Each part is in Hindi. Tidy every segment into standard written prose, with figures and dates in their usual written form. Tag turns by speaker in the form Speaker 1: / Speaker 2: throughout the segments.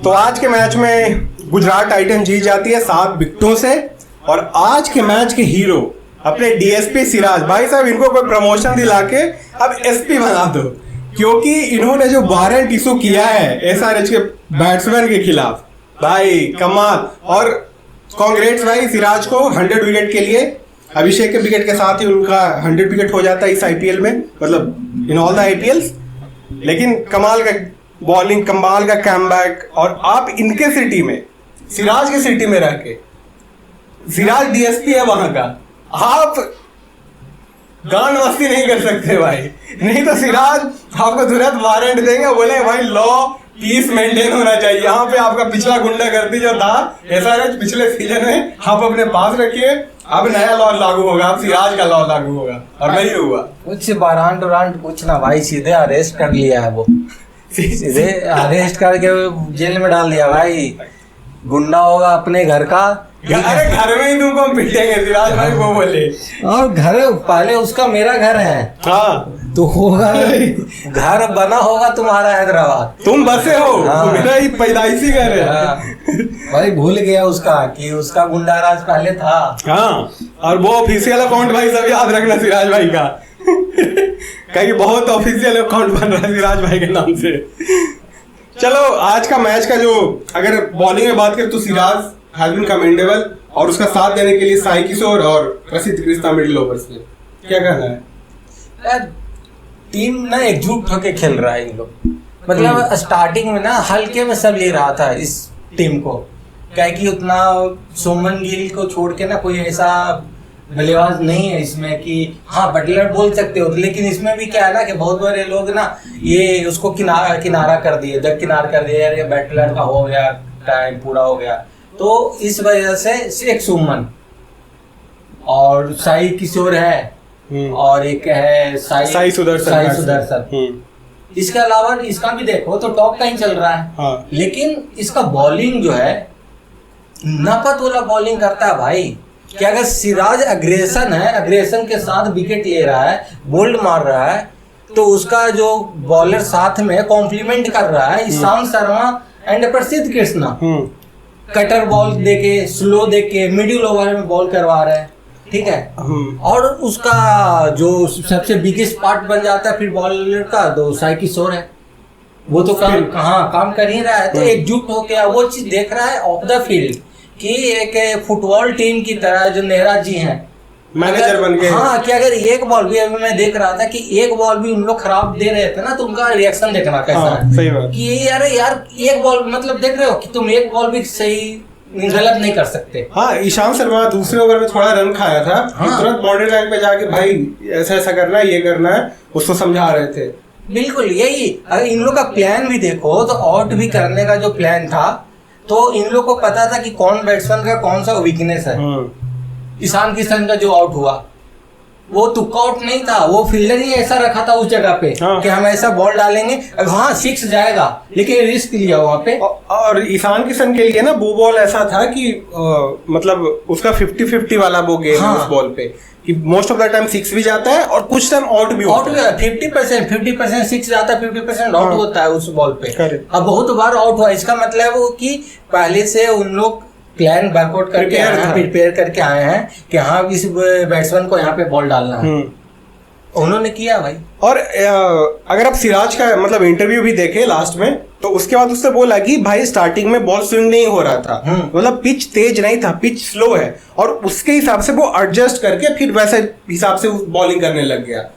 Speaker 1: तो आज के मैच में गुजरात टाइटन जीत जाती है 7 विकेटों से। और आज के मैच के हीरो अपने डीएसपी सिराज भाई साहब, इनको कोई प्रमोशन दिला के अब एसपी बना दो, क्योंकि इन्होंने जो वारंट इशू किया है एसआरएच के बैट्समैन के खिलाफ, भाई कमाल। और कांग्रेट्स भाई सिराज को 100 विकेट के लिए। अभिषेक के विकेट के साथ ही उनका 100 विकेट हो जाता है इस आईपीएल में, मतलब इन ऑल द आईपीएल्स। लेकिन कमाल का बॉलिंग, कमाल का कमबैक। और आप इनके सिटी में, सिराज के सिटी में रह के, सिराज डीएसपी है वहां का, आप गांड मस्ती नहीं कर सकते भाई। नहीं तो सिराज आपको तुरंत वारंट देंगे, बोले भाई लॉ पीस मेंटेन होना चाहिए। यहाँ पे आपका पिछला गुंडागर्दी जो था एसआरएच पिछले सीजन में, आप अपने पास रखिए। अब नया लॉ लागू होगा, अब सिराज का लॉ लागू होगा। और वही हुआ।
Speaker 2: कुछ वारंट वारंट कुछ ना भाई, सीधे अरेस्ट कर लिया है वो, सीधे अरेस्ट करके जेल में डाल दिया भाई। गुंडा होगा अपने घर का,
Speaker 1: अरे घर में ही तुमको पिटेंगे सिराज भाई वो बोले।
Speaker 2: और घर पहले उसका मेरा घर है,
Speaker 1: हाँ
Speaker 2: तो होगा घर बना होगा तुम्हारा हैदराबाद,
Speaker 1: तुम बसे हो।
Speaker 2: हाँ।
Speaker 1: मेरा ही पैदाइशी घर है।
Speaker 2: हाँ। भाई भूल गया उसका कि उसका गुंडा राज पहले था।
Speaker 1: हाँ, और वो ऑफिशियल अकाउंट भाई सब याद रखना सिराज भाई का कहीं बहुत ऑफिशियल अकाउंट बन रहा है सिराज भाई के नाम से। चलो आज का मैच का जो, अगर बॉलिंग में बात करें तो सिराज हैज बीन कमेंडेबल, और उसका साथ देने के लिए साई किशोर और प्रसिद्ध कृष्णा मिडिल ओवर्स में क्या कहना है?
Speaker 2: यार टीम ना एकजुट होके खेल रहा है इन लोग। मतलब स्टार्टिंग में ना हल्के में सब ले रहा था इस टीम को, क्या कि उतना सुमन गिल को छोड़ के ना कोई ऐसा बल्लेबाज नहीं है इसमें कि हाँ बटलर बोल सकते हो। लेकिन इसमें भी क्या है ना कि बहुत बड़े लोग ना ये उसको किनारा कर दिए, दरकिनार कर दिए, यार ये बटलर का हो गया, टाइम पूरा हो गया। तो इस वजह से एक सुमन और साई किशोर है और एक है साई सुदर्शन। इसके अलावा इसका भी देखो तो टॉप का ही चल रहा है।
Speaker 1: हाँ।
Speaker 2: लेकिन इसका बॉलिंग जो है नपत वाला बॉलिंग करता है भाई। कि अगर सिराज अग्रेशन है, अग्रेशन के साथ विकेट ले रहा है, बोल्ड मार रहा है, तो उसका जो बॉलर साथ में कॉम्प्लीमेंट कर रहा है ईशांत शर्मा एंड प्रसिद्ध कृष्णा, कटर बॉल देके, स्लो देके, मिडिल ओवर में बॉल करवा रहे हैं, ठीक है। और उसका जो सबसे बिगेस्ट पार्ट बन जाता है फिर बॉलर का, तो साई किशोर है, वो तो काम कर ही रहा है। तो एकजुट हो गया, वो चीज देख रहा है ऑफ द फील्ड कि एक फुटबॉल टीम की तरह जो नेहरा जी हैं
Speaker 1: मैनेजर बन के,
Speaker 2: हाँ, कि अगर एक बॉल भी, अभी मैं देख रहा था कि एक बॉल भी उन लोग खराब दे रहे थे ना, तो उनका रिएक्शन देखना कैसा है।
Speaker 1: सही बात
Speaker 2: कि यार एक बॉल, मतलब देख रहे हो कि तुम एक बॉल भी सही गलत नहीं कर सकते।
Speaker 1: हाँ, ईशांत शर्मा दूसरे ओवर में थोड़ा रन खाया था, तुरंत बाउंड्री लाइन पे जाके भाई ऐसा ऐसा करना है, ये करना है, उसको समझा रहे थे।
Speaker 2: बिल्कुल यही। अगर इन लोग का प्लान भी देखो तो आउट भी करने का जो प्लान था, तो इन लोग को पता था कि कौन बैट्समैन का कौन सा वीकनेस है। ईशान किशन का जो आउट हुआ वो तुक्का आउट नहीं था, वो फील्डर ही ऐसा रखा था उस जगह पे कि हम ऐसा बॉल डालेंगे, हाँ 6 जाएगा, लेकिन रिस्क लिया वहां पे।
Speaker 1: और ईशान किशन के लिए ना वो बॉल ऐसा था कि मतलब उसका 50-50 वाला वो गेम है उस बॉल पे, कि मोस्ट ऑफ द टाइम 6 भी जाता है और कुछ टाइम आउट भी होता है।
Speaker 2: 50% 6 जाता है, 50% आउट होता है उस बॉल पे। अब बहुत बार आउट हुआ, इसका मतलब वो कि पहले से उन लोग प्लान वर्कआउट करके प्रिपेयर करके आए हैं कि हाँ इस बैट्समैन को यहाँ पे बॉल डालना है। उन्होंने किया भाई।
Speaker 1: और अगर आप सिराज का मतलब इंटरव्यू भी देखे लास्ट में, तो उसके बाद उससे बोला कि भाई स्टार्टिंग में बॉल स्विंग नहीं हो रहा था, मतलब पिच तेज नहीं था, पिच स्लो है, और उसके हिसाब से वो एडजस्ट करके फिर वैसे हिसाब से बॉलिंग करने लग गया।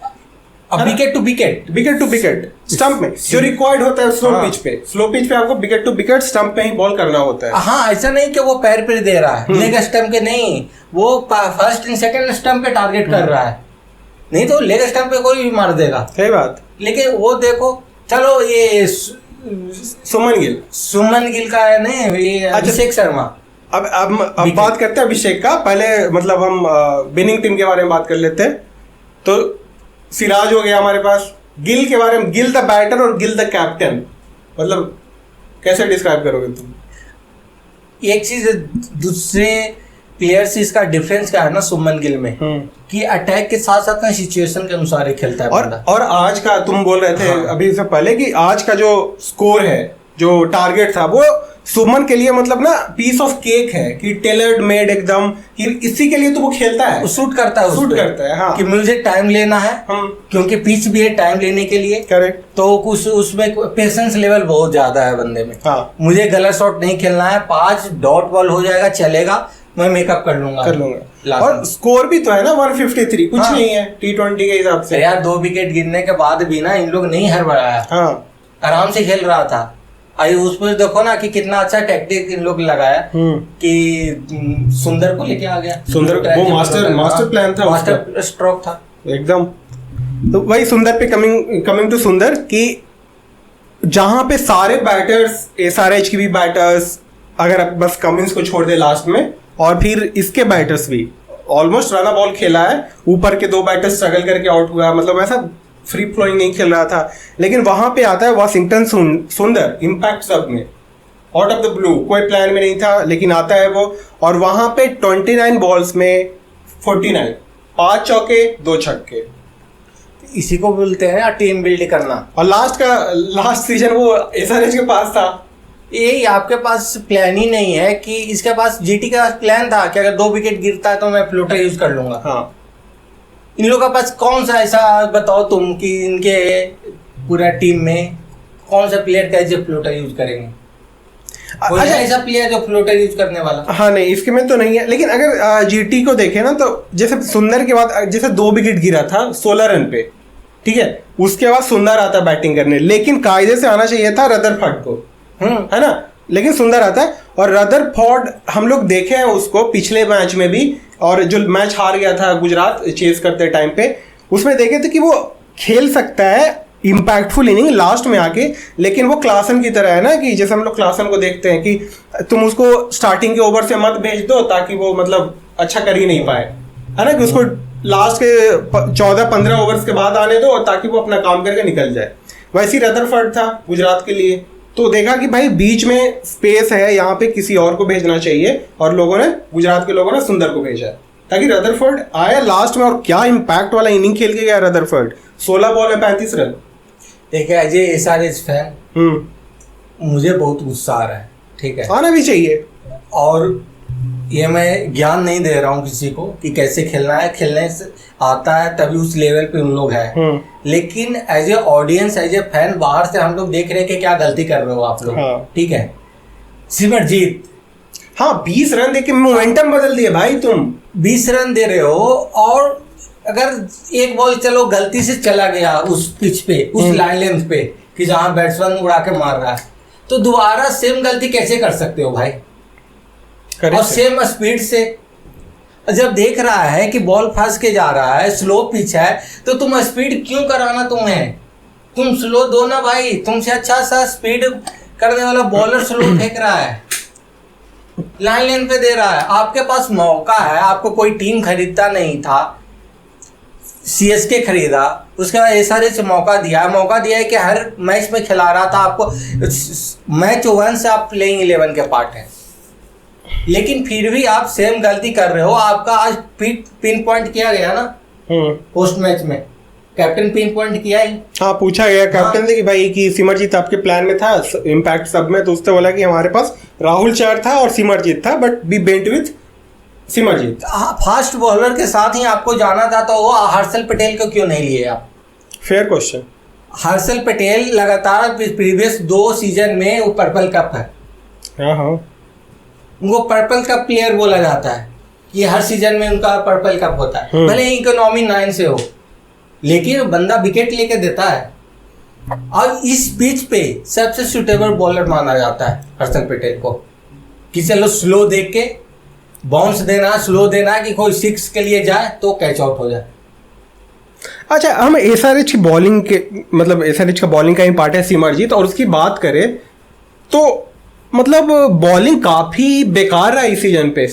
Speaker 2: अब विकेट टू विकेट
Speaker 1: स्टंप में जो रिक्वायर्ड होता है स्लो पिच पे आपको विकेट टू विकेट स्टंप पे ही बॉल करना होता है।
Speaker 2: हाँ, ऐसा नहीं कि वो पैर पे दे रहा है, लेग स्टंप के नहीं, वो फर्स्ट एंड सेकंड स्टंप पे टारगेट कर रहा है, नहीं तो लेग स्टंप पे कोई भी मार देगा।
Speaker 1: सही बात।
Speaker 2: लेकिन वो देखो, चलो ये
Speaker 1: सुमन गिल
Speaker 2: का है नहीं, ये अभिषेक शर्मा।
Speaker 1: अब बात करते हैं अभिषेक का। पहले मतलब हम विनिंग टीम के बारे में बात कर लेते हैं। तो सिराज हो गया हमारे पास, गिल के बारे में, गिल द बैटर और गिल द कैप्टन, मतलब कैसे डिस्क्राइब करोगे तुम?
Speaker 2: एक चीज दूसरे प्लेयर से इसका डिफरेंस क्या है ना सुमन गिल में, कि अटैक के साथ साथ ना सिचुएशन के अनुसार ही खेलता है बंदा।
Speaker 1: और आज का तुम बोल रहे थे अभी से पहले कि आज का जो स्कोर है, जो टारगेट था, वो सुमन के लिए मतलब ना पीस ऑफ केक है कि टेलर्ड मेड एकदम, कि इसी के लिए तो वो खेलता है,
Speaker 2: सूट करता है,
Speaker 1: सूट करता है। हाँ,
Speaker 2: कि मुझे टाइम लेना है, क्योंकि पिच भी है टाइम लेने के लिए।
Speaker 1: करेक्ट।
Speaker 2: तो कुछ उसमें पेशेंस लेवल बहुत ज्यादा है बंदे में।
Speaker 1: हाँ,
Speaker 2: मुझे गलत शॉट नहीं खेलना है, 5 डॉट बॉल हो जाएगा चलेगा, मैं मेकअप कर लूंगा।
Speaker 1: और स्कोर भी तो है ना 153, कुछ नहीं है T20 के हिसाब से
Speaker 2: यार। 2 विकेट गिरने के बाद भी ना इन लोग नहीं हड़बड़ाया।
Speaker 1: हाँ,
Speaker 2: आराम से खेल रहा था। आई उसमें देखो ना कि कितना अच्छा टैक्टिक इन लोग लगाया कि सुंदर को लेके आ गया।
Speaker 1: सुंदर वो मास्टर प्लान था,
Speaker 2: मास्टर स्ट्रोक था
Speaker 1: एकदम। तो वही सुंदर पे कमिंग टू सुंदर कि जहां पे सारे बैटर्स, SRH की भी बैटर्स, अगर बस कमिंस को छोड़ दे लास्ट में, और फिर इसके बैटर्स भी ऑलमोस्ट रन बॉल खेला है, ऊपर के 2 बैटर्स स्ट्रगल करके आउट हुआ, मतलब ऐसा फ्री फ्लोइंग नहीं खेल रहा था। लेकिन वहां पे आता है वॉशिंगटन सुंदर, इम्पैक्ट सब में, आउट ऑफ द ब्लू, कोई प्लान में नहीं था, लेकिन आता है वो, और वहां पे 29 बॉल्स में 49, 5 चौके 2 छक्के।
Speaker 2: इसी को बोलते हैं टीम बिल्ड करना।
Speaker 1: और लास्ट सीजन वो SRH के पास था।
Speaker 2: यही आपके पास प्लान ही नहीं है कि इसके पास GT का प्लान था कि अगर 2 विकेट गिरता है तो मैं फ्लोटर यूज कर लूंगा।
Speaker 1: हाँ,
Speaker 2: इन लोगों के पास कौन सा ऐसा बताओ तुम कि इनके पूरा टीम में कौन सा प्लेयर का जो फ्लोटर यूज करेंगे? कोई
Speaker 1: अच्छा,
Speaker 2: ऐसा प्लेयर जो फ्लोटर यूज करने वाला?
Speaker 1: हाँ नहीं, इसके में तो नहीं है। लेकिन अगर GT को देखें ना, तो जैसे सुंदर के बाद जैसे 2 विकेट गिरा था 16 रन पे, ठीक है, उसके बाद सुंदर आता बैटिंग करने, लेकिन कायदे से आना चाहिए था रदरफोर्ड को, है ना, लेकिन सुंदर आता है। और रदरफोर्ड हम लोग देखे हैं उसको पिछले मैच में भी, और जो मैच हार गया था गुजरात चेस करते टाइम पे, उसमें देखे थे कि वो खेल सकता है इम्पैक्टफुल इनिंग लास्ट में आके, लेकिन वो क्लासन की तरह है ना, कि जैसे हम लोग क्लासन को देखते हैं कि तुम उसको स्टार्टिंग के ओवर से मत भेज दो ताकि वो मतलब अच्छा कर ही नहीं पाए, है ना, कि उसको लास्ट के 14-15 ओवर्स के बाद आने दो ताकि वो अपना काम करके निकल जाए। वैसे ही रदरफोर्ड था गुजरात के लिए, तो देखा कि भाई बीच में स्पेस है, यहाँ पे किसी और को भेजना चाहिए, और गुजरात के लोगों ने सुंदर को भेजा ताकि रदरफोर्ड आया लास्ट में, और क्या इम्पैक्ट वाला इनिंग खेल के गया रदरफोर्ड, 16 बॉल में 35 रन।
Speaker 2: देखिए अजय SRH फैन, मुझे बहुत गुस्सा आ रहा है, ठीक है,
Speaker 1: आना भी चाहिए,
Speaker 2: और ये मैं ज्ञान नहीं दे रहा हूँ किसी को कि कैसे खेलना है, खेलने से आता है तभी उस लेवल पे उन लोग हैं। लेकिन as a audience, as a fan, बाहर से हम लोग देख रहे हैं कि क्या गलती कर रहे हो आप लोग।
Speaker 1: हाँ,
Speaker 2: ठीक है, सिमरजीत,
Speaker 1: हाँ 20 रन देके मोमेंटम बदल दिए भाई, तुम
Speaker 2: 20 रन दे रहे हो, और अगर एक बॉल चलो गलती से चला गया उस पिच पे, उस लाइन लेंथ पे कि जहां बैट्समैन उड़ा के मार रहा है, तो दोबारा सेम गलती कैसे कर सकते हो भाई? और सेम स्पीड से जब देख रहा है कि बॉल फंस के जा रहा है, स्लो पिच है, तो तुम स्पीड क्यों कराना? तुम्हें तुम स्लो दो ना भाई, तुमसे अच्छा सा स्पीड करने वाला बॉलर स्लो फेंक रहा है, लाइन लेन पे दे रहा है, आपके पास मौका है, आपको कोई टीम खरीदता नहीं था, CSK खरीदा, उसके बाद SRH से मौका दिया है कि हर मैच में खिला रहा था आपको, मैच 1 से आप प्लेइंग 11 के पार्ट है, लेकिन फिर भी आप सेम गलती कर रहे हो। आपका आज पिन पॉइंट किया गया ना पोस्ट मैच में, कैप्टन पिन पॉइंट किया ही। हाँ,
Speaker 1: पूछा गया कैप्टन से कि भाई कि सिमरजीत आपके प्लान में था इम्पैक्ट सब में, तो उसने बोला कि हमारे पास राहुल चार था और सिमरजीत था, but be bent with Simarjeet.
Speaker 2: Fast bowler के साथ ही आपको जाना था, तो वो हर्षल पटेल को क्यों नहीं लिए आप?
Speaker 1: Fair question.
Speaker 2: हर्षल पटेल लगातार प्रीवियस 2 सीजन में वो पर्पल कप है,
Speaker 1: हाँ,
Speaker 2: उनको पर्पल कप प्लेयर बोला जाता है, ये हर सीजन में उनका पर्पल कप होता है, भले ही इकोनॉमी 9 से हो, लेकिन बंदा विकेट लेके देता है। और इस पिच पे सबसे सुटेबल बॉलर माना जाता है हर्षल पटेल को, कि चलो स्लो देख के बाउंस देना, स्लो देना कि कोई 6 के लिए जाए तो कैच आउट हो जाए।
Speaker 1: अच्छा, हम SRH की बॉलिंग के मतलब SRH का बॉलिंग का ही पार्ट है सिमरजीत, और उसकी बात करें तो मतलब बॉलिंग काफी बेकार रहा इस सीजन पे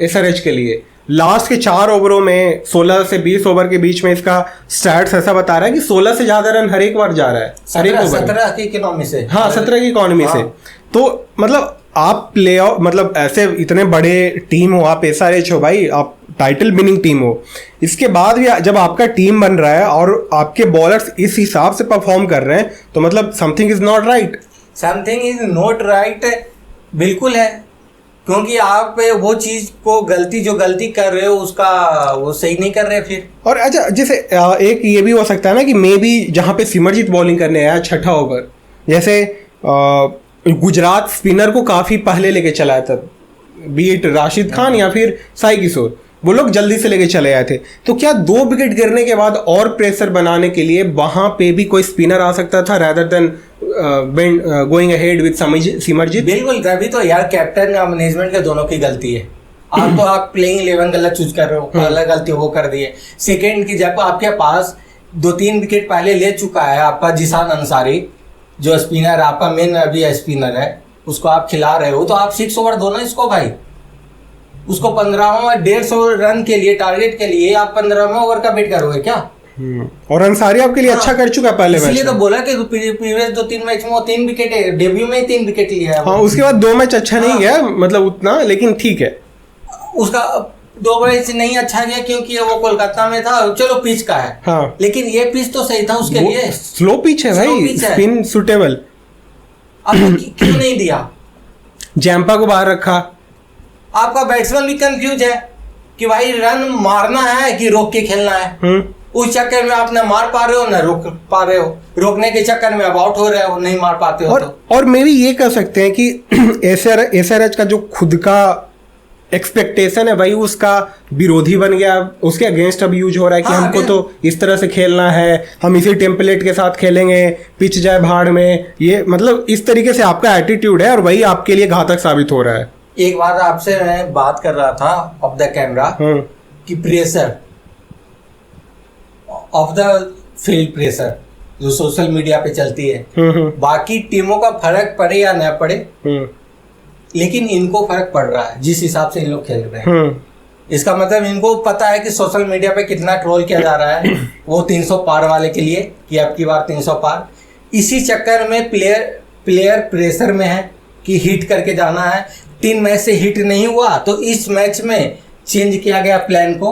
Speaker 1: SRH के लिए। लास्ट के 4 ओवरों में 16 से 20 ओवर के बीच में इसका स्टैट्स ऐसा बता रहा है कि 16 से ज्यादा रन हर एक बार जा रहा है, हर एक ओवर।
Speaker 2: 17 की इकोनॉमी से,
Speaker 1: हाँ 17 की इकोनॉमी से। तो मतलब आप प्ले ऑफ, मतलब ऐसे इतने बड़े टीम हो, आप SRH हो भाई, आप टाइटल विनिंग टीम हो, इसके बाद भी जब आपका टीम बन रहा है और आपके बॉलर्स इस हिसाब से परफॉर्म कर रहे हैं, तो मतलब something is not right.
Speaker 2: Something is not right बिल्कुल है, क्योंकि आप वो चीज को जो गलती कर रहे हो उसका वो सही नहीं कर रहे फिर।
Speaker 1: और अच्छा, जैसे एक ये भी हो सकता है ना कि मे बी जहाँ पे सिमरजीत बॉलिंग करने आया छठा ओवर, जैसे गुजरात स्पिनर को काफी पहले लेके चला था, बीट राशिद खान या फिर साई किशोर, वो लोग जल्दी से लेके चले आए थे। तो क्या 2 विकेट गिरने के बाद और प्रेशर बनाने के लिए वहां पे भी कोई स्पिनर आ सकता था rather than going ahead with Simarjeet?
Speaker 2: बिल्कुल, तभी तो यार कैप्टन और मैनेजमेंट के दोनों की गलती है। आप प्लेइंग 11 गलत चूज कर रहे हो, अलग गलती वो कर दी है। सेकेंड की जब आपके पास 2-3 विकेट पहले ले चुका है आपका जिसान अंसारी, जो स्पिनर आपका मेन अभी स्पिनर है, उसको आप खिला रहे हो, तो आप 6 ओवर दो ना इसको भाई। उसको 15वां 150 रन के लिए टारगेट के लिए आप 15वें ओवर का वेट करोगे क्या?
Speaker 1: और अंसारी आपके लिए अच्छा कर चुका है पहले मैच,
Speaker 2: इसलिए तो बोला कि प्रीवियस 2-3 मैच में वो 3 विकेट है, डेब्यू में ही 3 विकेट लिया है।
Speaker 1: हाँ, उसके बाद 2 मैच अच्छा नहीं गया, मतलब उतना, लेकिन ठीक है।
Speaker 2: उसका 2 मैच नहीं अच्छा गया क्योंकि वो कोलकाता में था, चलो पिच का है।
Speaker 1: हाँ,
Speaker 2: लेकिन ये पिच तो सही था उसके लिए।
Speaker 1: स्लो पिच है भाई, स्पिन सुटेबल।
Speaker 2: आपको क्यों नहीं दिया?
Speaker 1: जैम्पा को बाहर रखा।
Speaker 2: आपका बैट्समैन भी कंफ्यूज है कि भाई रन मारना है कि रोक के खेलना है। उस चक्कर में आप ना मार पा रहे हो ना रोक पा रहे हो, रोकने के चक्कर में आप आउट हो रहे हो, नहीं मार पाते हो।
Speaker 1: और मे भी ये कह सकते हैं कि एसआरएच का जो खुद का एक्सपेक्टेशन है भाई, उसका विरोधी बन गया, उसके अगेंस्ट अब यूज हो रहा है कि हमको तो इस तरह से खेलना है, हम इसी टेम्पलेट के साथ खेलेंगे, पिच जाए भाड़ में, ये मतलब इस तरीके से आपका एटीट्यूड है और वही आपके लिए घातक साबित हो रहा है।
Speaker 2: एक बार आपसे मैं बात कर रहा था ऑफ द कैमरा कि pressure of the field pressure जो सोशल मीडिया पे चलती है, बाकी टीमों का फर्क पड़े या न पड़े, लेकिन इनको फर्क पड़ रहा है जिस हिसाब से इन लोग खेल रहे हैं। इसका मतलब इनको पता है कि सोशल मीडिया पे कितना ट्रोल किया जा रहा है, वो 300 पार वाले के लिए कि अब की बार 300 पार। इसी चक्कर में प्लेयर प्रेशर में है कि हिट करके जाना है। 3 मैच से हिट नहीं हुआ तो इस मैच में चेंज किया गया प्लान को।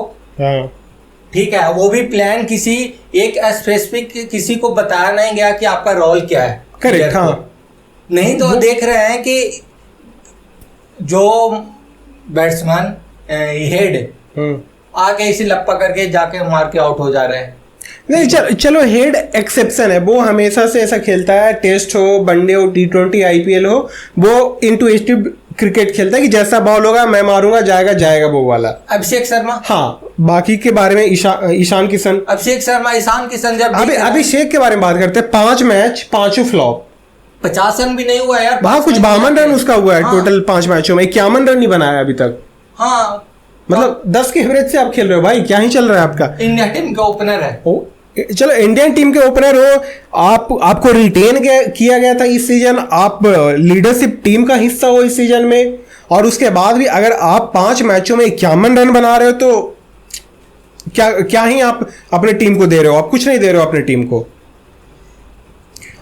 Speaker 2: ठीक है, वो भी प्लान किसी एक स्पेसिफिक किसी को बताया नहीं गया कि आपका रोल क्या है।
Speaker 1: करेक्ट, हाँ।
Speaker 2: नहीं तो देख रहे हैं कि जो बैट्समैन हेड आके इसी लप्पा करके जाके मार के आउट हो जा रहे हैं।
Speaker 1: नहीं, चलो हेड एक्सेप्शन है, वो हमेशा से ऐसा खेलता है, टेस्ट हो, वनडे हो, T20 IPL हो, वो इंटुइटिव क्रिकेट खेलता है कि जैसा बॉल होगा मैं मारूंगा, जाएगा वो वाला।
Speaker 2: अभिषेक शर्मा,
Speaker 1: हाँ, बाकी के बारे में ईशान किशन,
Speaker 2: अभिषेक शर्मा, ईशान किशन, जब
Speaker 1: अभिषेक के बारे में बात करते हैं, 5 मैच 5 फ्लॉप,
Speaker 2: 50 रन भी नहीं हुआ यार।
Speaker 1: वहां कुछ 52 रन उसका हुआ है टोटल 5 मैचों में, 51 रन नहीं बनाया अभी तक।
Speaker 2: हाँ,
Speaker 1: मतलब 10 के एवरेज से आप खेल रहे हो भाई, क्या ही चल रहा है आपका।
Speaker 2: इंडिया टीम का ओपनर है।
Speaker 1: चलो, इंडियन टीम के ओपनर हो आप, आपको रिटेन किया गया था इस सीजन, आप लीडरशिप टीम का हिस्सा हो इस सीजन में, और उसके बाद भी अगर आप 5 मैचों में 51 रन बना रहे हो तो क्या ही आप अपने टीम को दे रहे हो? आप कुछ नहीं दे रहे हो अपने टीम को।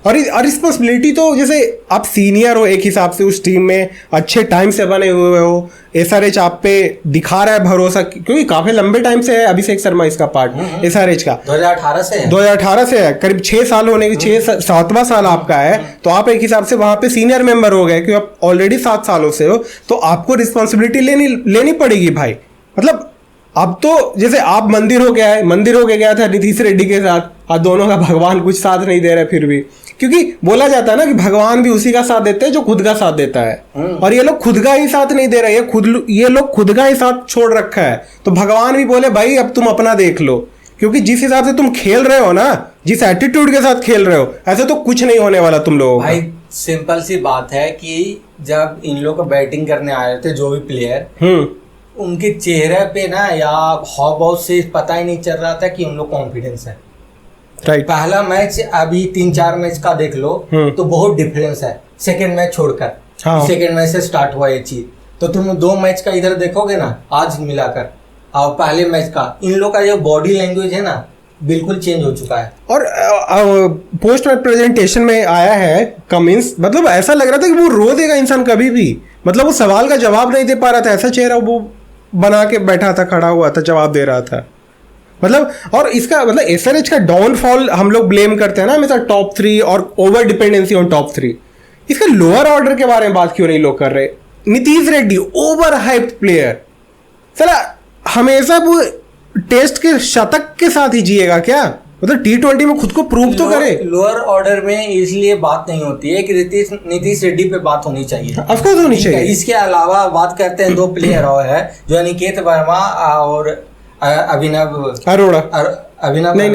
Speaker 1: और रिस्पॉन्सिबिलिटी तो, जैसे आप सीनियर हो एक हिसाब से उस टीम में, अच्छे टाइम से बने हुए हो, एसआरएच आप पे दिखा रहा है भरोसा, क्योंकि काफी लंबे टाइम से है अभिषेक शर्मा इसका पार्ट एसआरएच का, 2018 से है, करीब 6 साल होने की, 7वां साल आपका है, तो आप एक हिसाब से वहां पे सीनियर मेंबर हो गए, क्योंकि आप ऑलरेडी 7 सालों से हो, तो आपको रिस्पॉन्सिबिलिटी लेनी पड़ेगी भाई। मतलब अब तो जैसे आप मंदिर हो गया था नीतीश रेड्डी के साथ, और दोनों का भगवान कुछ साथ नहीं दे रहा फिर भी, क्योंकि बोला जाता है ना कि भगवान भी उसी का साथ देते हैं जो खुद का साथ देता है, और ये लोग खुद का ही साथ नहीं दे रहे, ये लोग खुद का ही साथ छोड़ रखा है, तो भगवान भी बोले भाई अब तुम अपना देख लो, क्योंकि जिस हिसाब से तुम खेल रहे हो ना, जिस एटीट्यूड के साथ खेल रहे हो, ऐसे तो कुछ नहीं होने वाला तुम लोगों
Speaker 2: भाई। सिंपल सी बात है कि जब इन लोग बैटिंग करने आए थे जो भी प्लेयर, उनके चेहरे पे ना या हाव भाव से पता ही नहीं चल रहा था कि उन लोग कॉन्फिडेंस है।
Speaker 1: राइट,
Speaker 2: पहला मैच अभी 3-4 मैच का देख लो तो बहुत डिफरेंस है, सेकेंड मैच छोड़कर। सेकेंड मैच से स्टार्ट हुआ ये चीज, तो तुम 2 मैच का इधर देखोगे ना आज मिलाकर, और पहले मैच का इन लोग का जो बॉडी लैंग्वेज है ना बिल्कुल चेंज हो चुका है।
Speaker 1: और पोस्ट मैच प्रेजेंटेशन में आया है कमिंस, मतलब ऐसा लग रहा था कि वो रो देगा इंसान कभी भी, मतलब वो सवाल का जवाब नहीं दे पा रहा था, ऐसा चेहरा वो बना के बैठा था, खड़ा हुआ था, जवाब दे रहा था। मतलब, और इसका मतलब एसआरएच का डाउनफॉल हम लोग ब्लेम करते हैं ना हमेशा टॉप 3 और ओवर डिपेंडेंसी ऑन टॉप 3, इसका लोअर ऑर्डर के बारे में बात क्यों नहीं लोग कर रहे? Nitish Reddy over hyped player, चला हमेशा वो टेस्ट के शतक के साथ ही जिएगा क्या? मतलब T20 में खुद को प्रूव तो करे।
Speaker 2: लोअर ऑर्डर में इसलिए बात नहीं होती है कि नीतीश रेड्डी पे बात होनी चाहिए,
Speaker 1: ऑफ कोर्स होनी चाहिए।
Speaker 2: इसके अलावा बात करते हैं 2 प्लेयर और है जो अनिकेत वर्मा और अभिनव
Speaker 1: अरोड़ा,
Speaker 2: अभिनव
Speaker 1: नहीं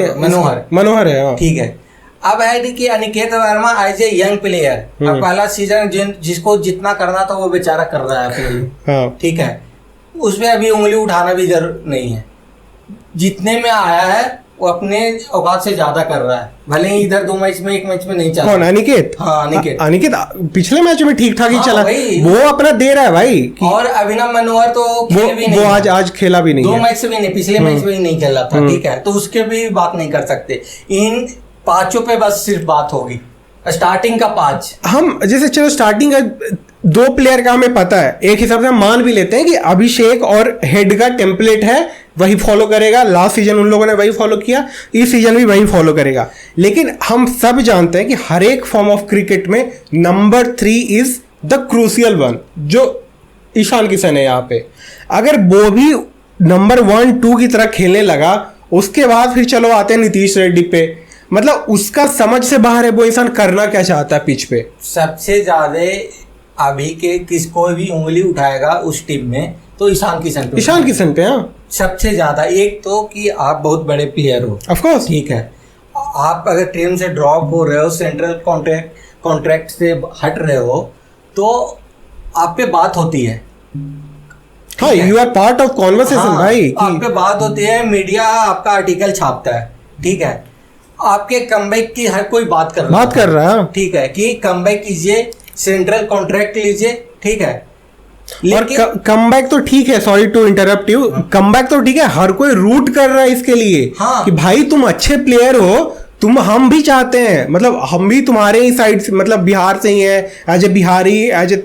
Speaker 1: मनोहर है, हाँ।
Speaker 2: ठीक है। अब है कि Aniket Verma as a young player, अब पहला सीजन जिसको जितना करना था वो बेचारा कर रहा है अपने लिए,
Speaker 1: हाँ।
Speaker 2: ठीक है, उसमें अभी उंगली उठाना भी जरूर नहीं है। जितने में आया है वो अपने औकात से ज्यादा कर रहा है, भले ही इधर 2 मैच में 1 मैच में नहीं चला।
Speaker 1: कौन? अनिकेत?
Speaker 2: हाँ
Speaker 1: अनिकेत पिछले मैच में ठीक ठाक ही चला, वो अपना दे रहा है भाई।
Speaker 2: और अभिनव मनोहर तो खेल भी नहीं,
Speaker 1: वो आज खेला भी नहीं,
Speaker 2: 2 मैच से भी नहीं, पिछले मैच में ही नहीं खेला था, ठीक है, तो उसके भी बात नहीं कर सकते। इन 5 पे बस सिर्फ बात होगी, स्टार्टिंग का 5। हम
Speaker 1: जैसे चलो स्टार्टिंग का 2 प्लेयर का हमें पता है, एक हिसाब से हम मान भी लेते हैं कि अभिषेक और हेड का टेम्पलेट है, वही फॉलो करेगा। लास्ट सीजन उन लोगों ने वही फॉलो किया, इस सीजन भी वही फॉलो करेगा। लेकिन हम सब जानते हैं कि हर एक फॉर्म ऑफ क्रिकेट में number 3 is the crucial one, जो ईशान किशन है यहाँ पे। अगर वो भी नंबर 1, 2 की तरह खेलने लगा, उसके बाद फिर चलो आते हैं नीतीश रेड्डी पे। मतलब उसका समझ से बाहर है वो इंसान करना क्या चाहता है पिच पे।
Speaker 2: सबसे ज्यादा अभी के किसको भी उंगली उठाएगा उस टीम में तो ईशान किशन पे, हाँ, सबसे ज्यादा। एक तो कि आप बहुत बड़े प्लेयर हो,
Speaker 1: ऑफ कोर्स,
Speaker 2: ठीक है, आप अगर टीम से ड्रॉप हो रहे हो, सेंट्रल कॉन्ट्रैक्ट से हट रहे हो, तो आप पे बात होती है,
Speaker 1: हाँ, you are part of conversation भाई।
Speaker 2: आप पे बात होती है, मीडिया आपका आर्टिकल छापता है, ठीक है, आपके कमबैक की हर कोई बात कर रहा है, ठीक है, कि कमबैक कीजिए, सेंट्रल कॉन्ट्रैक्ट लीजिए, ठीक है।
Speaker 1: और कमबैक तो ठीक है, sorry to interrupt you, comeback तो ठीक है, हर कोई रूट कर रहा है इसके लिए, हाँ, कि भाई तुम अच्छे प्लेयर हो, हम भी चाहते हैं, मतलब हम भी तुम्हारे ही साइड से, मतलब बिहार से ही है, as a Bihari, as a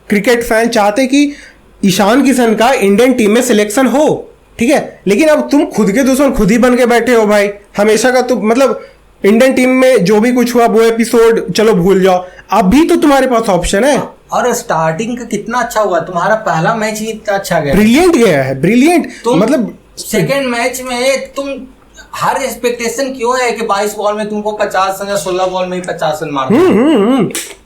Speaker 1: cricket fan चाहते कि ईशान किशन का इंडियन टीम में सिलेक्शन हो, ठीक है। लेकिन अब तुम खुद के दुश्मन खुद ही बन के बैठे हो भाई, हमेशा का। तुम मतलब इंडियन टीम में जो भी कुछ हुआ वो एपिसोड चलो भूल जाओ, अभी तो तुम्हारे पास ऑप्शन है।
Speaker 2: और स्टार्टिंग का कितना अच्छा हुआ, तुम्हारा पहला मैच ही इतना अच्छा गया,
Speaker 1: ब्रिलियंट गया है, ब्रिलियंट। मतलब
Speaker 2: सेकंड मैच में तुम हर एक्सपेक्टेशन क्यों है कि 22 बॉल में तुमको 50 रन या 16 बॉल में ही 50 रन मार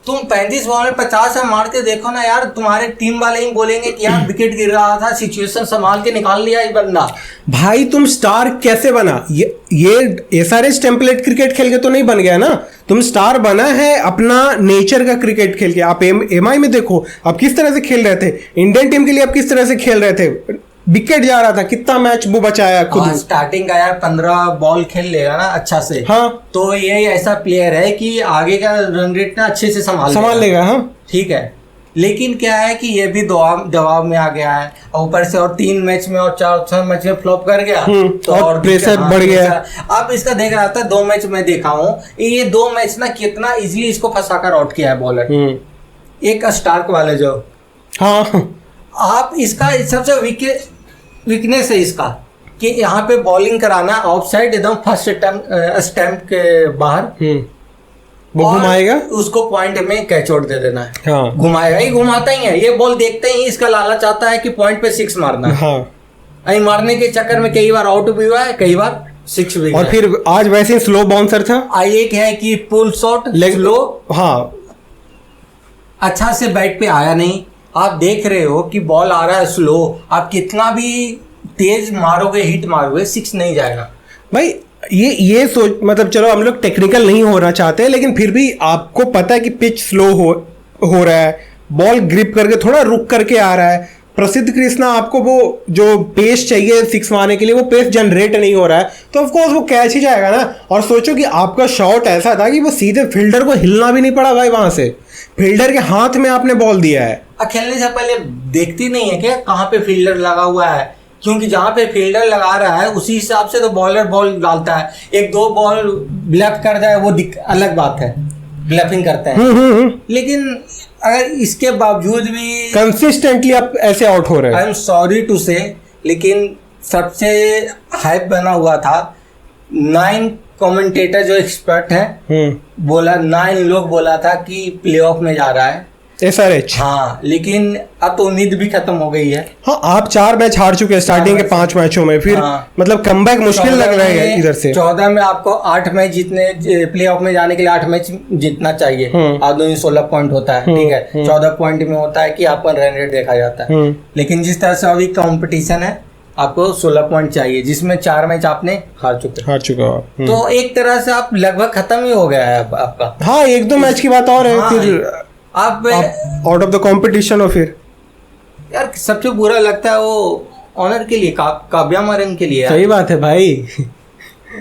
Speaker 2: तुम 35 बॉल में 50 रन मार के देखो ना यार, तुम्हारे टीम वाले ही बोलेंगे कि यार विकेट गिर रहा था, सिचुएशन संभाल के निकाल लिया ये बंदा। भाई
Speaker 1: तुम स्टार कैसे बना? ये SRH टेम्पलेट क्रिकेट खेल के तो नहीं बन गया ना, तुम स्टार बना है अपना नेचर का क्रिकेट खेल के। आप MI में देखो आप किस तरह से खेल रहे थे, इंडियन टीम के लिए आप किस तरह से खेल रहे थे, विकेट जा रहा था, कितना मैच वो बचाया खुद।
Speaker 2: स्टार्टिंग का यार 15 बॉल खेल लेगा ना अच्छा से,
Speaker 1: हाँ, तो
Speaker 2: ये ऐसा प्लेयर है कि आगे का रन रेट ना अच्छे से संभाल
Speaker 1: लेगा, हाँ,
Speaker 2: ठीक है। लेकिन क्या है कि ये भी दबाव में आ गया है, ऊपर से और 3 मैच में और 4 मैच में फ्लॉप कर गया,
Speaker 1: तो और प्रेशर बढ़ गया।
Speaker 2: अब इसका देख रहा था 2 मैच में देखा हूँ, ये 2 मैच ना कितना इजीली इसको फंसाकर आउट किया है बॉलर। एक स्टार्क वाले जो,
Speaker 1: हाँ,
Speaker 2: आप इसका सबसे वीकनेस है इसका कि यहाँ पे बॉलिंग कराना ऑफ साइड एकदम फर्स्ट स्टैम्प के बाहर,
Speaker 1: वो घुमाएगा,
Speaker 2: उसको पॉइंट में कैच आउट दे देना है,
Speaker 1: हाँ,
Speaker 2: घुमाएगा ही, घुमाता ही है। ये बॉल देखते ही इसका लालच आता है कि पॉइंट पे 6 मारना है,
Speaker 1: हाँ,
Speaker 2: मारने के चक्कर में कई बार आउट भी हुआ है, कई बार 6 भी।
Speaker 1: और फिर आज वैसे स्लो बाउंसर था,
Speaker 2: एक है कि पुल शॉट स्लो,
Speaker 1: हाँ,
Speaker 2: अच्छा से बैट पे आया नहीं। आप देख रहे हो कि बॉल आ रहा है स्लो, आप कितना भी तेज मारोगे, हिट मारोगे, 6 नहीं जाएगा
Speaker 1: भाई। ये सोच, मतलब चलो हम लोग टेक्निकल नहीं होना चाहते, लेकिन फिर भी आपको पता है कि पिच स्लो हो रहा है, बॉल ग्रिप करके थोड़ा रुक करके आ रहा है। प्रसिद्ध कृष्णा आपको वो जो पेस चाहिए 6 मारने के लिए, वो पेस जनरेट नहीं हो रहा है, तो ऑफकोर्स वो कैच ही जाएगा ना। और सोचो कि आपका शॉट ऐसा था कि वो सीधे फील्डर को हिलना भी नहीं पड़ा भाई, वहां से फील्डर के हाथ में आपने बॉल दिया है।
Speaker 2: खेलने से पहले देखती नहीं है क्या कहाँ पे फील्डर लगा हुआ है, क्योंकि जहाँ पे फील्डर लगा रहा है उसी हिसाब से तो बॉलर बॉल डालता है। 1-2 बॉल ब्लफ कर जाए वो अलग बात है, ब्लफिंग करते हैं, लेकिन अगर इसके बावजूद भी
Speaker 1: कंसिस्टेंटली आप ऐसे आउट हो रहे हैं।
Speaker 2: आई एम सॉरी टू से, लेकिन सबसे हाइप बना हुआ था 9 कमेंटेटर जो एक्सपर्ट है बोला, 9 लोग बोला था कि प्लेऑफ में जा रहा है
Speaker 1: SRH।
Speaker 2: हाँ, लेकिन अब तो उम्मीद भी खत्म हो गई है।
Speaker 1: हाँ, आप 4 मैच हार चुके हैं स्टार्टिंग के 5 मैचों में, फिर मतलब कमबैक मुश्किल लग रहा है इधर से।
Speaker 2: 14 में आपको 8 मैच जीतने, प्लेऑफ में जाने के लिए 8 मैच जीतना चाहिए। आदमी 16 पॉइंट होता है, ठीक है। 14 पॉइंट में होता है कि आपका रन रेट देखा जाता है, लेकिन जिस तरह से अभी कॉम्पिटिशन है आपको 16 पॉइंट चाहिए, जिसमें 4 मैच आपने हार चुके हो। तो एक तरह से आप लगभग खत्म ही हो गया है आपका।
Speaker 1: हाँ, 1-2 मैच की बात और है, फिर
Speaker 2: आप
Speaker 1: आउट ऑफ द कंपटीशन हो। फिर
Speaker 2: यार सबसे बुरा लगता है वो ऑनर के लिए, काव्या मारन के लिए।
Speaker 1: सही बात है भाई,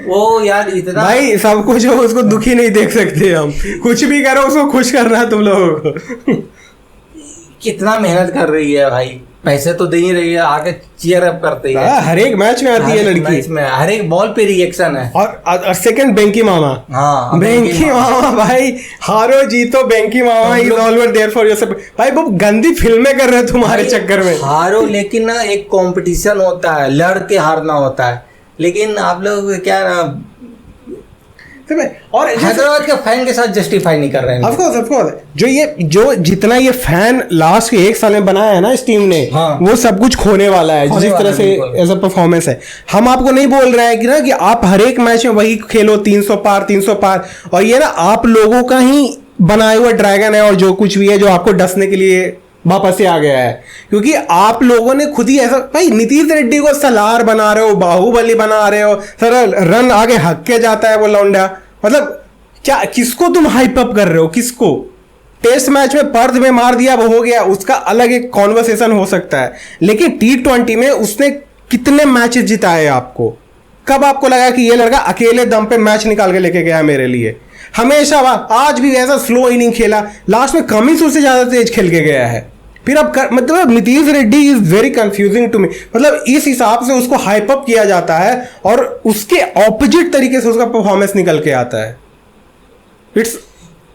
Speaker 2: वो यार इतना
Speaker 1: भाई सब कुछ हो, उसको दुखी नहीं देख सकते हम। कुछ भी करो उसको खुश करना है तुम लोगों को।
Speaker 2: कितना मेहनत कर रही है भाई, पैसे तो दे ही रही है, आके चीयर अप करती है।
Speaker 1: हर एक मैच में आती है लड़की,
Speaker 2: मैच में हर एक बॉल पे रिएक्शन है।
Speaker 1: और सेकंड बेंकी मामा।
Speaker 2: हाँ,
Speaker 1: बेंकी मामा भाई, हारो जीतो बेंकी मामा is always there for yourself. भाई वो गंदी फिल्में कर रहे हैं तुम्हारे चक्कर में।
Speaker 2: हारो, लेकिन ना एक कंपटीशन होता है, लड़ के हारना होता है, लेकिन आप लोग क्या ना और हैदराबाद के फैन के साथ जस्टिफाई नहीं कर रहे हैं।
Speaker 1: ऑफ कोर्स जो जितना ये फैन लास्ट के 1 साल में बनाया है ना इस टीम ने,
Speaker 2: हाँ,
Speaker 1: वो सब कुछ खोने वाला है जिस तरह से एज अ परफॉर्मेंस है। हम आपको नहीं बोल रहे हैं कि ना कि आप हर एक मैच में वही खेलो 300 पार, और ये ना आप लोगों का ही बनाया हुआ ड्रैगन है, और जो कुछ भी है जो आपको डसने के लिए वापस से आ गया है, क्योंकि आप लोगों ने खुद ही ऐसा। भाई नीतीश रेड्डी को सलार बना रहे हो, बाहुबली बना रहे हो, सर रन आगे हक के जाता है वो लौंडा। मतलब क्या, किसको तुम हाइप अप कर रहे हो, किसको? टेस्ट मैच में पर्थ में मार दिया, वो हो गया, उसका अलग एक कॉन्वर्सेशन हो सकता है, लेकिन T20 में उसने कितने मैचेस जिताए आपको? कब आपको लगा कि ये लड़का अकेले दम पे मैच निकाल के लेके गया मेरे लिए? हमेशा आज भी ऐसा स्लो इनिंग खेला, लास्ट में कमिंस उससे ज्यादा तेज खेल के गया है। फिर अब मतलब Nitish Reddy is very confusing to me. मतलब इस हिसाब से उसको हाइप अप किया जाता है और उसके ऑपोजिट तरीके से उसका परफॉर्मेंस निकल के आता है। इट्स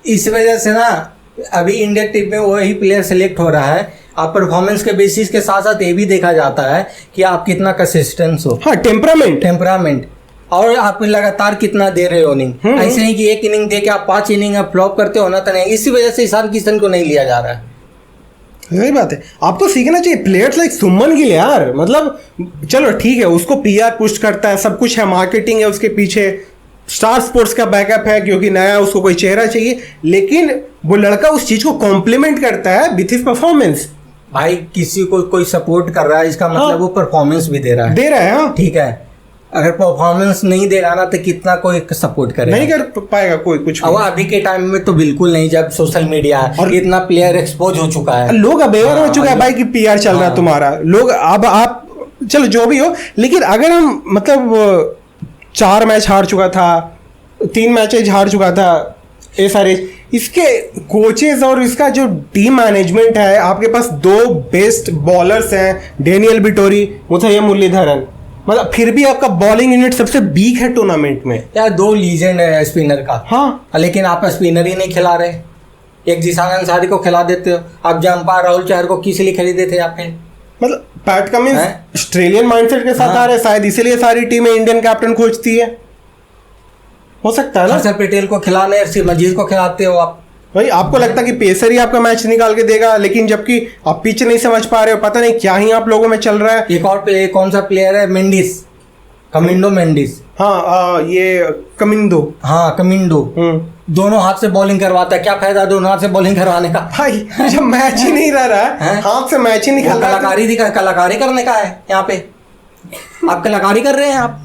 Speaker 2: इस वजह से ना अभी इंडिया टीम में वही प्लेयर सिलेक्ट हो रहा है। आप परफॉर्मेंस के बेसिस के साथ साथ ये भी देखा जाता है कि आप कितना कंसिस्टेंस हो।
Speaker 1: हाँ, टेम्परामेंट
Speaker 2: और आप लगातार कितना दे रहे हो इनिंग। ऐसे नहीं कि एक इनिंग दे के आप 5 इनिंग आप फ्लॉप करते हो ना, तो नहीं। इसी वजह से ईशान किशन को नहीं लिया जा रहा है।
Speaker 1: सही बात है, आपको सीखना चाहिए प्लेयर्स लाइक सुमन गिल यार। मतलब चलो ठीक है, उसको PR पुश करता है, सब कुछ है, मार्केटिंग है उसके पीछे, स्टार स्पोर्ट्स का बैकअप है क्योंकि नया उसको कोई चेहरा चाहिए, लेकिन वो लड़का उस चीज को कॉम्प्लीमेंट करता है विथ हिज परफॉर्मेंस।
Speaker 2: भाई किसी को कोई सपोर्ट कर रहा है, इसका मतलब वो परफॉर्मेंस भी दे रहा है। हाँ, ठीक है। अगर परफॉर्मेंस नहीं दे रहा ना तो कितना कोई सपोर्ट करेगा? नहीं कर पाएगा कोई कुछ। अब अभी के टाइम में तो बिल्कुल नहीं, जब सोशल मीडिया और इतना प्लेयर एक्सपोज हो चुका है,
Speaker 1: लोग अवेयर हो चुका है भाई कि PR चल रहा है तुम्हारा। लोग अब आप चलो जो भी हो, लेकिन अगर हम मतलब 4 मैच हार चुका था, 3 मैचेज हार चुका था SRH, इसके कोचेस और इसका जो टीम मैनेजमेंट है, आपके पास 2 बेस्ट बॉलर्स हैं, डेनियल बिटोरी, मुथैय्यम मुरलीधरन, मतलब फिर भी आपका बॉलिंग यूनिट सबसे वीक है टूर्नामेंट में
Speaker 2: यार। 2 लीजेंड है स्पिनर का। हाँ, लेकिन आप स्पिनर ही नहीं खिला रहे। एक जिशान अंसारी को खिला देते हो आप, जंपायर राहुल चहर को किस लिए खरीदे थे आप?
Speaker 1: मतलब पैट कमिंस ऑस्ट्रेलियन माइंडसेट के साथ आ रहे, शायद इसीलिए सारी टीमें इंडियन कैप्टन खोजती है, हो सकता है ना।
Speaker 2: हर्षल पटेल को खिलाने, अर्शी मजीद को खिलाते हो आप।
Speaker 1: भाई आपको लगता है कि पेसर ही आपका मैच निकाल के देगा, लेकिन जबकि आप पिच नहीं समझ पा रहे हो, पता नहीं क्या ही आप लोगों में चल रहा है।
Speaker 2: एक और कौन सा प्लेयर है, कमिंडो मेंडिस।
Speaker 1: हाँ, ये कमिंडो।
Speaker 2: हाँ, कमिंडो दोनों हाथ से बॉलिंग करवाता है। क्या फायदा दोनों हाथ से बॉलिंग करवाने का? भाई
Speaker 1: जब मैच ही नहीं रह रहा है, हाथ से मैच ही निकल रहा है।
Speaker 2: कलाकारी करने का है यहाँ पे। आप कलाकारी कर रहे हैं आप,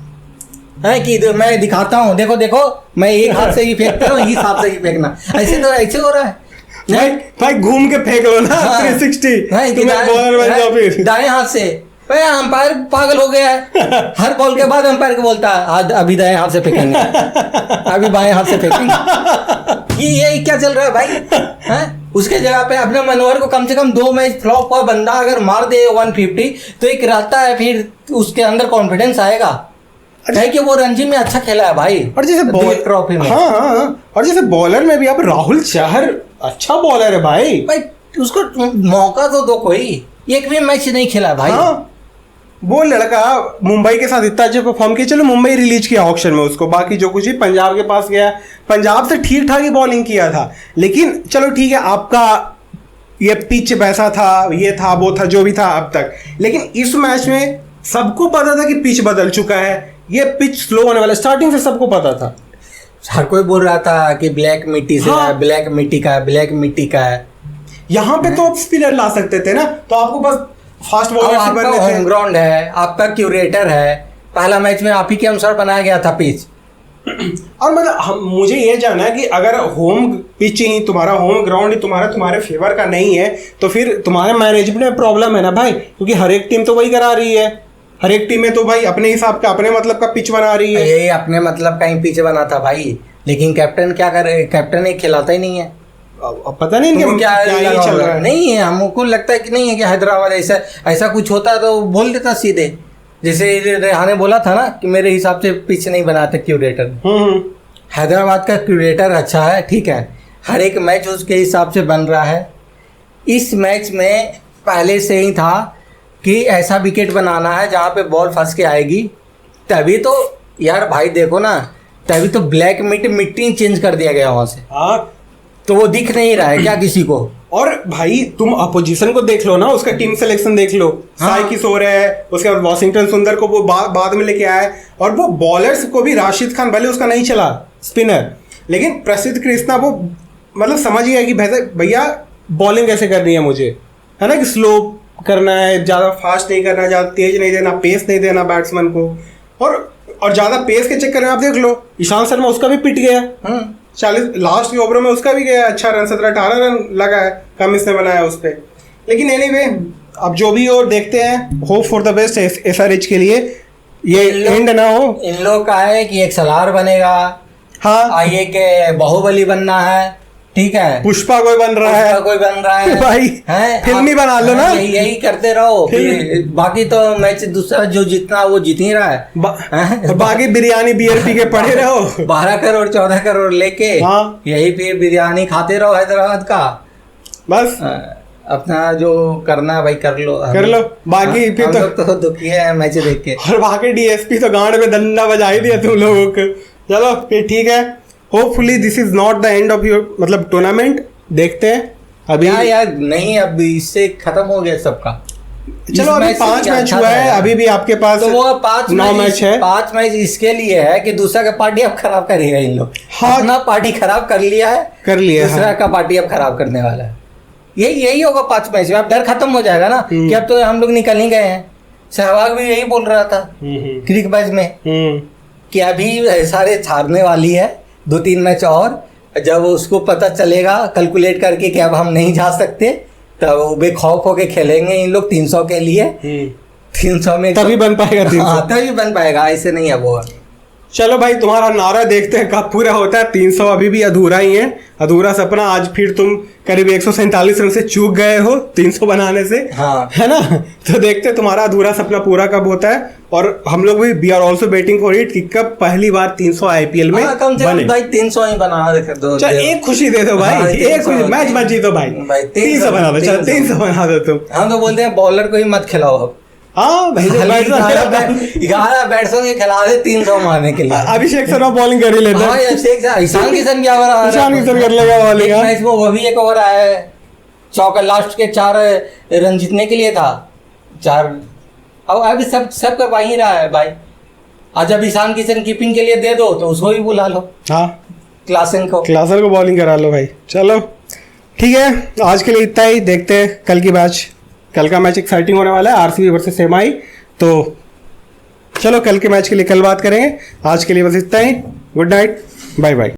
Speaker 2: है कि मैं दिखाता हूँ, देखो देखो मैं एक हाथ से ही फेंकता हूँ, इस हाथ से ही फेंकना। ऐसे तो ऐसे हो रहा है
Speaker 1: भाई घूम के फेंक लो ना 360।
Speaker 2: दाएं हाथ से। अंपायर पागल हो गया है, हर बॉल के बाद अंपायर को बोलता है अभी दाएं हाथ से फेंकेंगे, अभी बाएं हाथ से फेंकेंगे। ये क्या चल रहा है भाई? है उसके जगह पे अपने मनोहर को कम से कम 2 मैच फ्लॉप हुआ बंदा अगर मार दे 150 तो एक रहता है, फिर उसके अंदर कॉन्फिडेंस आएगा है कि वो रणजी में अच्छा खेला है भाई।
Speaker 1: और जैसे
Speaker 2: ट्रॉफी में
Speaker 1: और जैसे बॉलर में भी आप राहुल चहर अच्छा बॉलर है भाई
Speaker 2: उसको मौका तो दो, कोई एक भी मैच नहीं खेला भाई।
Speaker 1: वो लड़का मुंबई के साथ इतना अच्छा परफॉर्म किया, चलो मुंबई रिलीज किया ऑक्शन में उसको, बाकी जो कुछ ही पंजाब के पास गया, पंजाब से ठीक ठाक ही बॉलिंग किया था, लेकिन चलो ठीक है आपका ये पिच वैसा था, ये था वो था जो भी था अब तक, लेकिन इस मैच में सबको पता था कि पिच बदल चुका है, ये पिच स्लो होने वाला, स्टार्टिंग से सबको पता था।
Speaker 2: हर कोई बोल रहा था कि ब्लैक मिट्टी से
Speaker 1: हाँ।
Speaker 2: है, ब्लैक मिट्टी का है, ब्लैक मिट्टी का है।
Speaker 1: यहाँ पे तो आप स्पिनर ला सकते थे ना, तो आपको बस फास्ट
Speaker 2: अब
Speaker 1: बॉलर से
Speaker 2: आपका
Speaker 1: बनने
Speaker 2: होम
Speaker 1: थे।
Speaker 2: ग्राउंड है, आपका क्यूरेटर है, पहला मैच में आप ही के अनुसार बनाया गया था पिच।
Speaker 1: और मतलब मुझे ये जानना है कि अगर होम पिच ही तुम्हारा, होम ग्राउंड ही तुम्हारे फेवर का नहीं है, तो फिर तुम्हारे मैनेजमेंट में प्रॉब्लम है ना भाई, क्योंकि हर एक टीम तो वही करा रही है, हर एक टीम में तो भाई अपने हिसाब का अपने मतलब का पिच बना रही है।
Speaker 2: यही अपने मतलब का ही पिच बना था भाई, लेकिन कैप्टन क्या करे, कैप्टन एक खिलाता ही नहीं है।
Speaker 1: अब पता नहीं इनके
Speaker 2: क्या
Speaker 1: क्या ही चल रहा है।
Speaker 2: नहीं है, हमको लगता है कि नहीं है कि हैदराबाद ऐसा कुछ होता तो बोल देता सीधे, जैसे रेहाने बोला था ना कि मेरे हिसाब से पिच नहीं बनाते क्यूरेटर। हैदराबाद का क्यूरेटर अच्छा है, ठीक है, हर एक मैच उसके हिसाब से बन रहा है। इस मैच में पहले से ही था कि ऐसा विकेट बनाना है जहाँ पे बॉल फंस के आएगी, तभी तो यार भाई देखो ना, तभी तो ब्लैक मिट्टी चेंज कर दिया गया वहाँ से।
Speaker 1: हाँ,
Speaker 2: तो वो दिख नहीं रहा है क्या किसी को?
Speaker 1: और भाई तुम अपोजिशन को देख लो ना, उसका टीम सिलेक्शन देख लो।
Speaker 2: हाँ।
Speaker 1: साई किशोर है, उसके बाद वॉशिंगटन सुंदर को वो बाद में लेके आया है, और वो बॉलर्स को भी राशिद खान, भले उसका नहीं चला स्पिनर, लेकिन प्रसिद्ध कृष्णा वो मतलब समझ गया कि भैया बॉलिंग कैसे करनी है मुझे, है ना, कि स्लो करना है, ज़्यादा फास्ट नहीं करना, ज़्यादा तेज नहीं देना, पेस नहीं देना बैट्समैन को, और ज़्यादा पेस के चक्कर में आप देख लो ईशांत शर्मा उसका भी पिट गया। 40 लास्ट के ओवरों में उसका भी गया अच्छा रन, 17-18 रन लगा है, कम इसने बनाया उस पर। लेकिन एनीवे अब जो भी हो देखते हैं, hope for the best SRH के लिए, ये एंड ना हो।
Speaker 2: इन लोग का है कि एक सलार बनेगा,
Speaker 1: हाँ,
Speaker 2: ये के बाहुबली बनना है, ठीक है,
Speaker 1: पुष्पा कोई बन रहा है,
Speaker 2: कोई बन रहा है
Speaker 1: भाई
Speaker 2: हैं?
Speaker 1: फिल्मी
Speaker 2: आप-
Speaker 1: बना लो ना।
Speaker 2: यही करते रहो, बाकी तो मैच दूसरा जो जितना वो जीत ही रहा है।
Speaker 1: और बाकी बिरयानी बियर पी के पड़े रहो।
Speaker 2: 12 करोड़ 14 करोड़ लेके
Speaker 1: हाँ।
Speaker 2: यही फिर बिरयानी खाते रहो हैदराबाद का।
Speaker 1: बस
Speaker 2: अपना जो करना है भाई कर लो,
Speaker 1: बाकी फिर
Speaker 2: हम लोग तो दुखी है मैच देख के।
Speaker 1: और बाकी DSP तो गांड में डंडा बजा ही दिया तुम लोगों को। चलो फिर ठीक है, hopefully this is not the end of your मतलब टूर्नामेंट, देखते हैं अभी।
Speaker 2: यार नहीं, अब इससे खत्म हो गया सबका।
Speaker 1: चलो अभी 5 मैच हुआ है, अभी भी आपके पास
Speaker 2: तो वो
Speaker 1: 9 मैच है।
Speaker 2: 5 मैच इसके लिए है कि दूसरा का पार्टी अब खराब करेगा इन लोग।
Speaker 1: हाँ।
Speaker 2: अपना पार्टी खराब कर लिया है, दूसरा
Speaker 1: हाँ।
Speaker 2: का पार्टी अब खराब करने वाला है। यही होगा 5 मैच में, अब डर खत्म हो जाएगा ना कि अब तो हम लोग निकल ही गए हैं। सहवाग भी यही बोल रहा था क्रिक मैच में कि अभी सारे हारने वाली है, 2-3 मैच और, जब उसको पता चलेगा कैलकुलेट करके कि अब हम नहीं जा सकते, तब वो बेखौफ होके खेलेंगे इन लोग 300 के लिए। 300 में
Speaker 1: तभी बन पाएगा 300।
Speaker 2: हाँ, तभी बन पाएगा, ऐसे नहीं है वो।
Speaker 1: चलो भाई तुम्हारा नारा देखते हैं कब पूरा होता है। 300 अभी भी अधूरा ही है, अधूरा सपना। आज फिर तुम करीब 147 रन से चूक गए हो 300 बनाने से,
Speaker 2: हाँ।
Speaker 1: है ना। तो देखते हैं तुम्हारा अधूरा सपना पूरा कब होता है, और हम लोग भी we are also waiting for it कि कब पहली बार 300 IPL में
Speaker 2: कम से
Speaker 1: बने।
Speaker 2: कम भाई 300 ही बना दो।
Speaker 1: चल एक खुशी दे दो भाई,
Speaker 2: हाँ,
Speaker 1: एक
Speaker 2: 300
Speaker 1: खुशी, मैच मत जीतो भाई, 300 बना दो, चलो 300 बना दो तुम।
Speaker 2: हम तो बोलते हैं बॉलर को ही मत खिलाओ अब।
Speaker 1: हाँ भाई,
Speaker 2: 11 बैट्समैन के खिला दे 300 मारने के लिए।
Speaker 1: अभिषेक शर्मा बॉलिंग कर ही लेता
Speaker 2: हाँ,
Speaker 1: है।
Speaker 2: ईशान किशन क्या बना रहा है?
Speaker 1: ईशान किशन कर लेगा बॉलिंग।
Speaker 2: एक मैच में वो भी एक ओवर आया है, चौका लास्ट के 4 रन जीतने के लिए था 4। अब अभी सब करवा ही रहा है भाई। आज जब ईशान किशन कीपिंग के लिए दे दो तो उसको भी बुला लो,
Speaker 1: हाँ,
Speaker 2: क्लासन
Speaker 1: को बॉलिंग करा लो भाई। चलो ठीक है, आज के लिए इतना ही। देखते हैं कल की मैच, कल का मैच एक्साइटिंग होने वाला है, RCB वर्सेस MI। तो चलो कल के मैच के लिए कल बात करेंगे। आज के लिए बस इतना ही। Good night, bye bye.